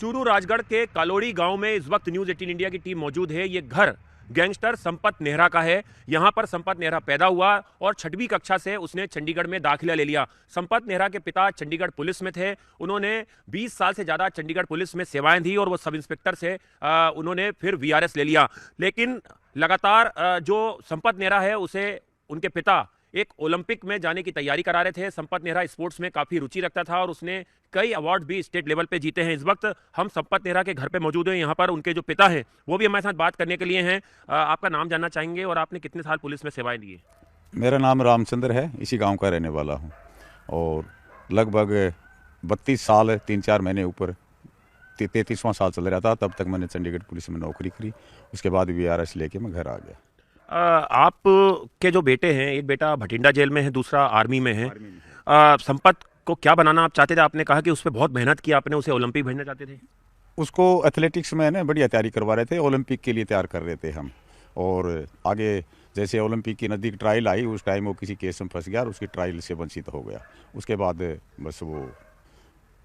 चूरू राजगढ़ के कालोड़ी गांव में इस वक्त न्यूज 18 इंडिया की टीम मौजूद है। ये घर गैंगस्टर संपत नेहरा का है। यहां पर संपत नेहरा पैदा हुआ और 6वीं कक्षा से उसने चंडीगढ़ में दाखिला ले लिया। संपत नेहरा के पिता चंडीगढ़ पुलिस में थे। उन्होंने 20 साल से ज्यादा चंडीगढ़ पुलिस में सेवाएं दी और वो सब इंस्पेक्टर से उन्होंने फिर वीआरएस ले लिया। लेकिन लगातार जो संपत नेहरा है उसे उनके पिता एक ओलंपिक में जाने की तैयारी करा रहे थे। संपत नेहरा स्पोर्ट्स में काफी रुचि रखता था और उसने कई अवार्ड भी स्टेट लेवल पे जीते हैं। इस वक्त हम संपत नेहरा के घर पे मौजूद हैं। यहाँ पर उनके जो पिता हैं वो भी हमारे साथ बात करने के लिए हैं। आपका नाम जानना चाहेंगे और आपने कितने साल पुलिस में सेवाएं दी है? मेरा नाम रामचंद्र है, इसी गांव का रहने वाला हूं और लगभग 32 साल 3-4 महीने ऊपर 33वां साल चल रहा था, तब तक मैंने चंडीगढ़ पुलिस में नौकरी करी। उसके बाद वीआरएस लेके मैं घर आ गया। आप के जो बेटे हैं, एक बेटा भटिंडा जेल में है, दूसरा आर्मी में है। संपत को क्या बनाना आप चाहते थे? आपने कहा कि उस पर बहुत मेहनत की आपने, उसे ओलंपिक भेजना चाहते थे। उसको एथलेटिक्स में ना बढ़िया तैयारी करवा रहे थे, ओलंपिक के लिए तैयार कर रहे थे हम। और आगे जैसे ओलंपिक की नज़दीक ट्रायल आई, उस टाइम वो किसी केस में फंस गया और उसकी ट्रायल से वंचित हो गया। उसके बाद बस वो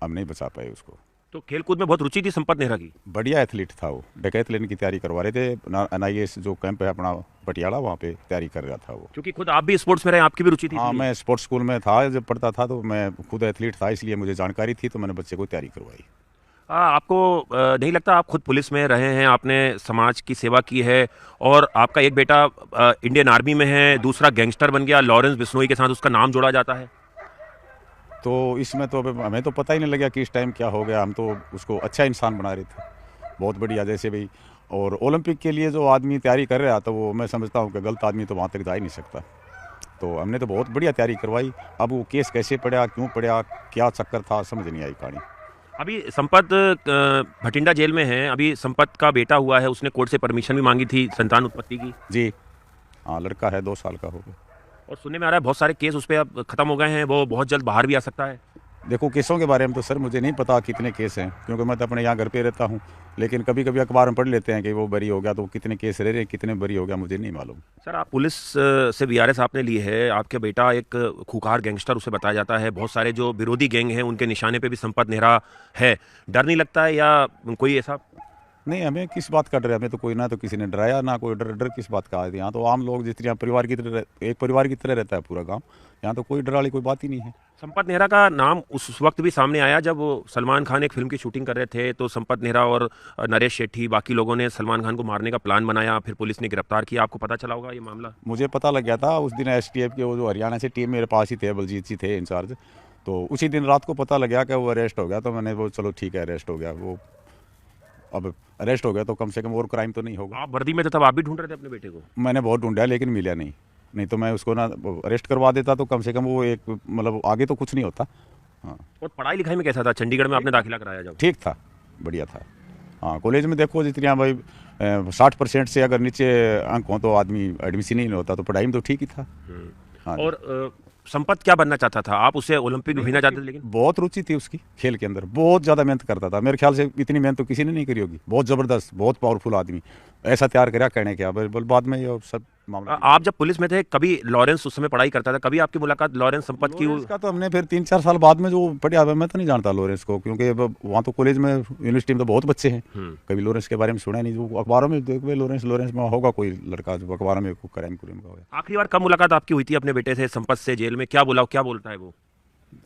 हम नहीं बचा पाए उसको। तो खेलकूद में बहुत रुचि थी संपत नेहरा की। बढ़िया एथलीट था वो, डेकाथलॉन की तैयारी करवा रहे थे। NIS जो कैंप है अपना पटियाला, वहाँ पे तैयारी कर रहा था वो। क्योंकि खुद आप भी स्पोर्ट्स में रहे, आपकी भी रुचि थी। हाँ, मैं स्पोर्ट्स स्कूल में था जब पढ़ता था, तो मैं खुद एथलीट था, इसलिए मुझे जानकारी थी, तो मैंने बच्चे को तैयारी करवाई। आपको नहीं लगता, आप खुद पुलिस में रहे हैं, आपने समाज की सेवा की है और आपका एक बेटा इंडियन आर्मी में है, दूसरा गैंगस्टर बन गया, लॉरेंस बिश्नोई के साथ उसका नाम जोड़ा जाता है। तो इसमें तो हमें तो पता ही नहीं लगा कि इस टाइम क्या हो गया। हम तो उसको अच्छा इंसान बना रहे थे, बहुत बढ़िया जैसे भाई। और ओलंपिक के लिए जो आदमी तैयारी कर रहा था, वो मैं समझता हूँ कि गलत आदमी तो वहाँ तक जा ही नहीं सकता। तो हमने तो बहुत बढ़िया तैयारी करवाई। अब वो केस कैसे पड़ा, क्यों पड़ा, क्या चक्कर था, समझ नहीं आई कहानी। अभी संपत भटिंडा जेल में है। अभी संपत का बेटा हुआ है, उसने कोर्ट से परमिशन भी मांगी थी संतान उत्पत्ति की। जी हाँ, लड़का है, 2 साल का हो गया। और सुनने में आ रहा है बहुत सारे केस उस पर अब खत्म हो गए हैं, वो बहुत जल्द बाहर भी आ सकता है। देखो, केसों के बारे में तो सर मुझे नहीं पता कितने केस हैं, क्योंकि मैं तो अपने यहाँ घर पे रहता हूँ। लेकिन कभी कभी अखबार में पढ़ लेते हैं कि वो बरी हो गया, तो कितने केस रह रहे, कितने बरी हो गया, मुझे नहीं मालूम। सर, आप पुलिस से वीआरएस आपने ली है। आपके बेटा एक खूंखार गैंगस्टर उसे बताया जाता है। बहुत सारे जो विरोधी गैंग हैं उनके निशाने पे भी संपत नेहरा है। डर नहीं लगता है या कोई ऐसा? नहीं, हमें किस बात का डर है? हमें तो कोई, ना तो किसी ने डराया, ना कोई डर किस बात का है। यहाँ तो आम लोग जिस तरह परिवार की तरह, एक परिवार की तरह रहता है पूरा गांव। यहाँ तो कोई डर वाली कोई बात ही नहीं है। संपत नेहरा का नाम उस वक्त भी सामने आया जब वो सलमान खान एक फिल्म की शूटिंग कर रहे थे, तो संपत नेहरा और नरेश शेट्टी बाकी लोगों ने सलमान खान को मारने का प्लान बनाया, फिर पुलिस ने गिरफ्तार किया। आपको पता चला होगा ये मामला? मुझे पता लग गया था उस दिन। STF के वो जो हरियाणा से टीम मेरे पास ही थे, बलजीत जी थे इंचार्ज। तो उसी दिन रात को पता लग गया कि वो अरेस्ट हो गया। तो मैंने वो, चलो ठीक है, अरेस्ट हो गया वो, अब अरेस्ट हो गया तो कम से कम और क्राइम तो नहीं होगा। आप वर्दी में थे तब, आप भी ढूंढ रहे थे अपने बेटे को? मैंने बहुत ढूंढा लेकिन मिला नहीं तो मैं उसको ना अरेस्ट करवा देता, तो कम से कम वो एक, मतलब आगे तो कुछ नहीं होता। हाँ। और पढ़ाई लिखाई में कैसा था? चंडीगढ़ में आपने दाखिला कराया जब? ठीक था, बढ़िया था। हाँ, कॉलेज में देखो जितनी भाई 60% से अगर नीचे अंक हो तो आदमी एडमिशन ही नहीं होता, तो पढ़ाई में तो ठीक ही था। हाँ। और संपत क्या बनना चाहता था? आप उसे ओलंपिक में भेजना चाहते थे? लेकिन बहुत रुचि थी उसकी खेल के अंदर, बहुत ज़्यादा मेहनत करता था। मेरे ख्याल से इतनी मेहनत तो किसी ने नहीं करी होगी। बहुत ज़बरदस्त, बहुत पावरफुल आदमी, ऐसा तैयार कराया कहने क्या। बाद में ये सब मामला। आप जब पुलिस में थे, कभी लॉरेंस उस समय पढ़ाई करता था, कभी आपकी मुलाकात लॉरेंस संपत की? उसका तो हमने फिर 3-4 साल बाद में जो पढ़ा, मैं तो नहीं जानता लॉरेंस को, क्योंकि वहाँ तो कॉलेज में, यूनिवर्सिटी में तो बहुत बच्चे हैं। कभी लॉरेंस के बारे में सुना नहीं। जो अखबारों में देखो लॉरेंस में होगा कोई लड़का जो अखबारों में क्राइम का होगा। आखिरी बार कब मुलाकात आपकी हुई थी अपने बेटे से संपत से जेल में? क्या बोलता है वो?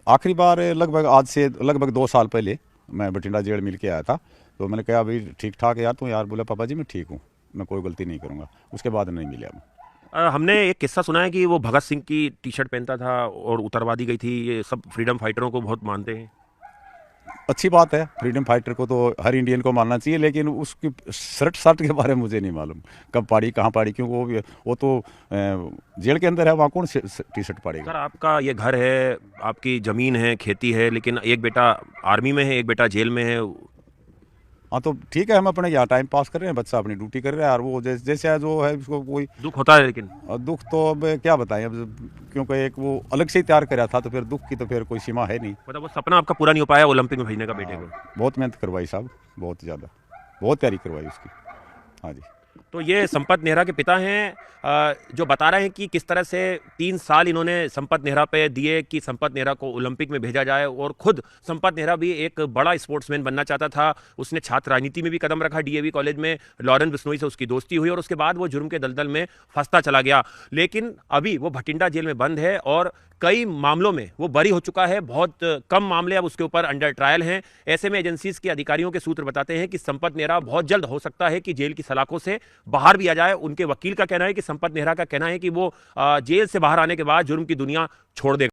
आखिरी बार लगभग आज से लगभग 2 साल पहले मैं बठिंडा जेल मिल के आया था। तो मैंने कहा भाई ठीक ठाक है यार तू? यार बोला पापा जी मैं ठीक हूँ, मैं कोई गलती नहीं करूँगा। उसके बाद नहीं मिला। हमने एक किस्सा सुना है कि वो भगत सिंह की टी-शर्ट पहनता था और उतरवा दी गई थी। ये सब फ्रीडम फाइटरों को बहुत मानते हैं। अच्छी बात है, फ्रीडम फाइटर को तो हर इंडियन को मानना चाहिए, लेकिन उसकी शर्ट के बारे में मुझे नहीं मालूम कब पाड़ी, कहाँ पाड़ी, क्योंकि वो तो जेल के अंदर है, वहाँ कौन टी-शर्ट पाड़ेगा? सर, आपका ये घर है, आपकी ज़मीन है, खेती है, लेकिन एक बेटा आर्मी में है, एक बेटा जेल में है। हाँ, तो ठीक है, हम अपने यहाँ टाइम पास कर रहे हैं, बच्चा अपनी ड्यूटी कर रहा है। और वो जैसे जो है उसको कोई दुख होता है, लेकिन दुख तो अब क्या बताएं अब, क्योंकि एक वो अलग से ही तैयार कराया था, तो फिर दुख की तो फिर कोई सीमा है नहीं। मतलब वो सपना आपका पूरा नहीं हो पाया ओलंपिक में भेजने का बेटे को? बहुत मेहनत करवाई साहब, बहुत ज़्यादा, बहुत तैयारी करवाई उसकी। हाँ जी। तो ये संपत नेहरा के पिता हैं, जो बता रहे हैं कि किस तरह से 3 साल इन्होंने संपत नेहरा पे दिए कि संपत नेहरा को ओलंपिक में भेजा जाए। और खुद संपत नेहरा भी एक बड़ा स्पोर्ट्समैन बनना चाहता था। उसने छात्र राजनीति में भी कदम रखा, डीएवी कॉलेज में लॉरेंस बिश्नोई से उसकी दोस्ती हुई और उसके बाद वो जुर्म के दलदल में फंसता चला गया। लेकिन अभी वो भटिंडा जेल में बंद है और कई मामलों में वो बरी हो चुका है। बहुत कम मामले अब उसके ऊपर अंडर ट्रायल हैं। ऐसे में एजेंसीज के अधिकारियों के सूत्र बताते हैं कि संपत नेहरा बहुत जल्द हो सकता है कि जेल की सलाखों से बाहर भी आ जाए। उनके वकील का कहना है कि संपत नेहरा का कहना है कि वो जेल से बाहर आने के बाद जुर्म की दुनिया छोड़ देगा।